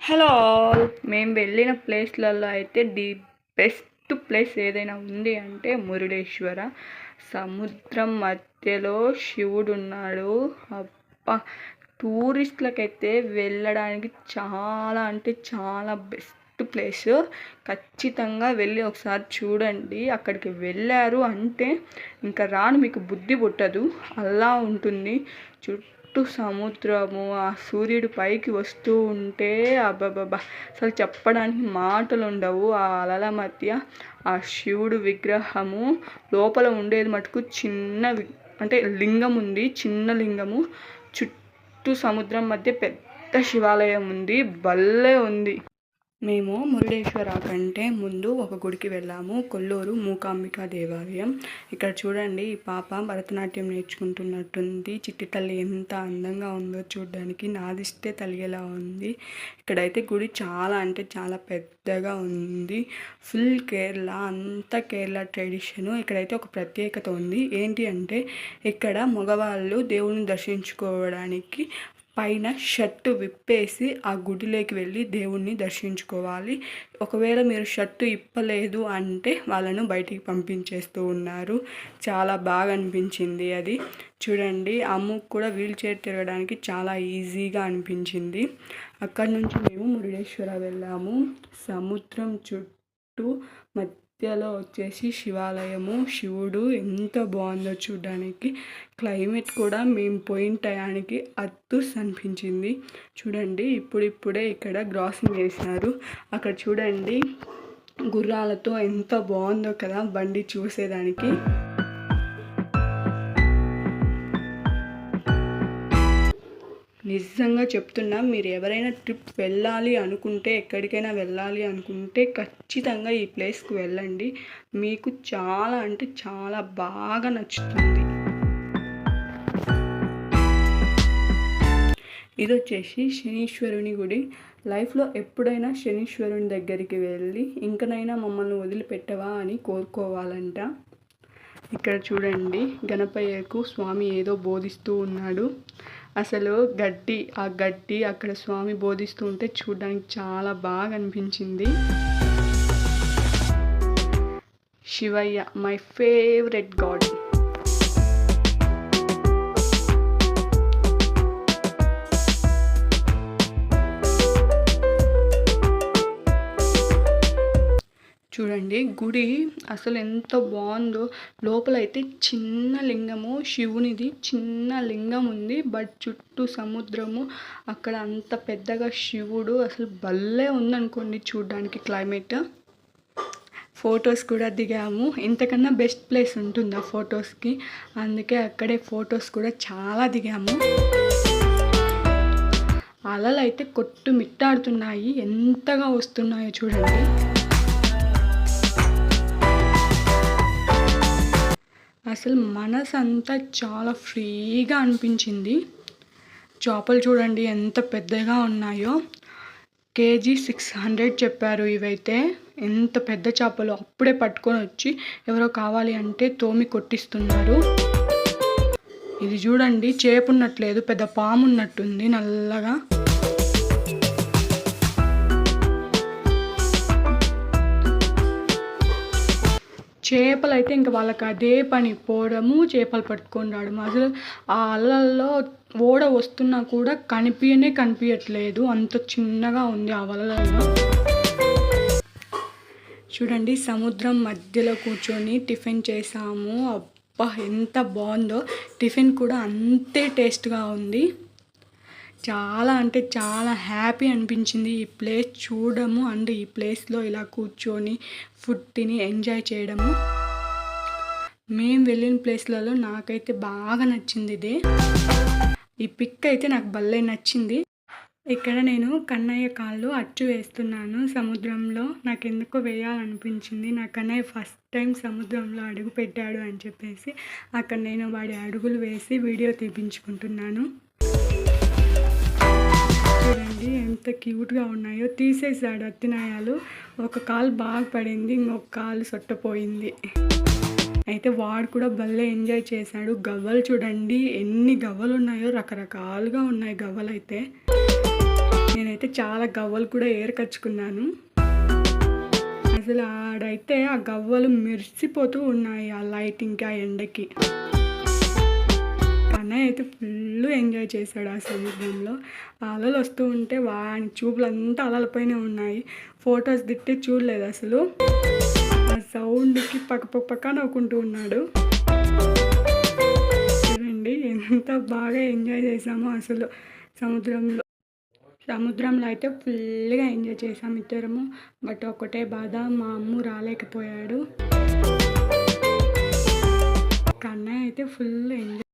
Hello all, మేము వెళ్ళిన ప్లేస్లలో అయితే బెస్ట్ ప్లేస్ ఏదైనా ఉంది అంటే మురుడేశ్వర. సముద్రం మధ్యలో శివుడు ఉన్నాడు. అబ్బా, టూరిస్టులకైతే వెళ్ళడానికి చాలా అంటే చాలా బెస్ట్ ప్లేస్. ఖచ్చితంగా వెళ్ళి ఒకసారి చూడండి. అక్కడికి వెళ్ళారు అంటే ఇంకా రాను మీకు బుద్ధి పుట్టదు, అలా ఉంటుంది. చుట్టూ సముద్రము, ఆ సూర్యుడు పైకి వస్తూ ఉంటే అబ్బబ్బబ్బా, అసలు చెప్పడానికి మాటలు ఉండవు. ఆ అలల మధ్య ఆ శివుడు విగ్రహము లోపల ఉండేది మటుకు అంటే లింగం ఉంది, చిన్న లింగము. చుట్టూ సముద్రం మధ్య పెద్ద శివాలయం ఉంది, భలే ఉంది. మేము మురుడేశ్వర కంటే ముందు ఒక గుడికి వెళ్ళాము, కొల్లూరు మూకాంబికా దేవాలయం. ఇక్కడ చూడండి, ఈ పాప భరతనాట్యం నేర్చుకుంటున్నట్టుంది. చిట్టి తల్లి ఎంత అందంగా ఉందో చూడడానికి, నాదిష్టే తలిగేలా ఉంది. ఇక్కడైతే గుడి చాలా అంటే చాలా పెద్దగా ఉంది. ఫుల్ కేరళ, అంతా కేరళ ట్రెడిషను. ఇక్కడైతే ఒక ప్రత్యేకత ఉంది. ఏంటి అంటే ఇక్కడ మగవాళ్ళు దేవుని దర్శించుకోవడానికి పైన షర్టు విప్పేసి ఆ గుడిలోకి వెళ్ళి దేవుణ్ణి దర్శించుకోవాలి. ఒకవేళ మీరు షర్టు ఇప్పలేదు అంటే వాళ్ళను బయటికి పంపించేస్తూ ఉన్నారు. చాలా బాగా అనిపించింది అది. చూడండి, అమ్ముకు కూడా వీల్ చైర్ తిరగడానికి చాలా ఈజీగా అనిపించింది. అక్కడి నుంచి మేము మురుడేశ్వర వెళ్ళాము. సముద్రం చుట్టూ మధ్యలో వచ్చేసి శివాలయము, శివుడు ఎంత బాగుందో చూడడానికి. క్లైమేట్ కూడా మేము పోయిన టయానికి అద్దుస్ అనిపించింది. చూడండి, ఇప్పుడిప్పుడే ఇక్కడ క్రాసింగ్ చేసినారు. అక్కడ చూడండి, గుర్రాలతో ఎంత బాగుందో కదా బండి చూసేదానికి. నిజంగా చెప్తున్నా, మీరు ఎవరైనా ట్రిప్ వెళ్ళాలి అనుకుంటే, ఎక్కడికైనా వెళ్ళాలి అనుకుంటే ఖచ్చితంగా ఈ ప్లేస్కి వెళ్ళండి. మీకు చాలా అంటే చాలా బాగా నచ్చుతుంది. ఇది వచ్చేసి శనీశ్వరుని గుడి. లైఫ్లో ఎప్పుడైనా శనీశ్వరుని దగ్గరికి వెళ్ళి ఇంకనైనా మమ్మల్ని వదిలిపెట్టవా అని కోరుకోవాలంట. ఇక్కడ చూడండి, గణపయ్యకు స్వామి ఏదో బోధిస్తూ ఉన్నాడు. అసలు ఆ గడ్డి అక్కడ స్వామి బోధిస్తూ ఉంటే చూడడానికి చాలా బాగా అనిపించింది. Shivayya my favourite God. చూడండి, గుడి అసలు ఎంత బాగుందో. లోపలైతే చిన్న లింగము, శివునిది చిన్న లింగం ఉంది. బట్ చుట్టూ సముద్రము, అక్కడ అంత పెద్దగా శివుడు. అసలు భలే ఉందనుకోండి చూడడానికి క్లైమేట్. ఫొటోస్ కూడా దిగాము. ఇంతకన్నా బెస్ట్ ప్లేస్ ఉంటుందా ఫొటోస్కి? అందుకే అక్కడే ఫొటోస్ కూడా చాలా దిగాము. అలలు అయితే కొట్టుమిట్టాడుతున్నాయి, ఎంతగా వస్తున్నాయో చూడండి. అసలు మనసు అంతా చాలా ఫ్రీగా అనిపించింది. చేపలు చూడండి ఎంత పెద్దగా ఉన్నాయో. కేజీ 600 చెప్పారు. ఇవైతే ఎంత పెద్ద చేపలు, అప్పుడే పట్టుకొని వచ్చి ఎవరో కావాలి అంటే తోమి కొట్టిస్తున్నారు. ఇది చూడండి, చేపున్నట్లేదు, పెద్ద పాము ఉన్నట్టుంది నల్లగా. చేపలు అయితే ఇంకా వాళ్ళకి అదే పని, పోవడము, చేపలు పట్టుకొని రావడం. అసలు ఆ అలల్లో ఓడ వస్తున్నా కూడా కనిపించట్లేదు, అంత చిన్నగా ఉంది ఆ వలలలో. చూడండి, సముద్రం మధ్యలో కూర్చొని టిఫిన్ చేసాము. అబ్బా, ఎంత బాగుందో. టిఫిన్ కూడా అంతే టేస్ట్గా ఉంది. చాలా అంటే చాలా హ్యాపీ అనిపించింది ఈ ప్లేస్ చూడము అండ్ ఈ ప్లేస్లో ఇలా కూర్చొని ఫుడ్ తిని ఎంజాయ్ చేయడము. మేము వెళ్ళిన ప్లేస్లలో నాకైతే బాగా నచ్చింది ఇదే. ఈ పిక్ అయితే నాకు భలే నచ్చింది. ఇక్కడ నేను కన్నయ్య కాళ్ళు అచ్చు వేస్తున్నాను సముద్రంలో. నాకు ఎందుకో వేయాలనిపించింది. నా కన్నయ్య ఫస్ట్ టైం సముద్రంలో అడుగు పెట్టాడు అని చెప్పేసి అక్కడ నేను వాడి అడుగులు వేసి వీడియో తీపించుకుంటున్నాను. చూడండి ఎంత క్యూట్గా ఉన్నాయో. తీసేసాడు అత్తినాయాలు. ఒక కాలు బాగా పడింది, ఇంకొక కాలు సొట్టపోయింది. అయితే వాడు కూడా భలే ఎంజాయ్ చేశాడు. గవ్వలు చూడండి ఎన్ని గవ్వలు ఉన్నాయో, రకరకాలుగా ఉన్నాయి గవ్వలు అయితే. నేనైతే చాలా గవ్వలు కూడా ఏరకచ్చుకున్నాను. అసలు ఆడైతే ఆ గవ్వలు మెరిసిపోతూ ఉన్నాయి ఆ లైటింగ్కి, ఆ ఎండకి. కన్నయ్య అయితే ఫుల్ ఎంజాయ్ చేశాడు ఆ సముద్రంలో. అలలు వస్తూ ఉంటే వాని చూపులంతా అలలపైనే ఉన్నాయి. ఫొటోస్ దిట్టే చూడలేదు అసలు. ఆ సౌండ్కి పక్క నవ్వుకుంటూ ఉన్నాడు. చూడండి ఎంత బాగా ఎంజాయ్ చేసామో అసలు సముద్రంలో అయితే ఫుల్గా ఎంజాయ్ చేసాం ఇద్దరము. బట్ ఒకటే బాధ, మా అమ్ము రాలేకపోయాడు. కన్నయ్య అయితే ఫుల్ ఎంజాయ్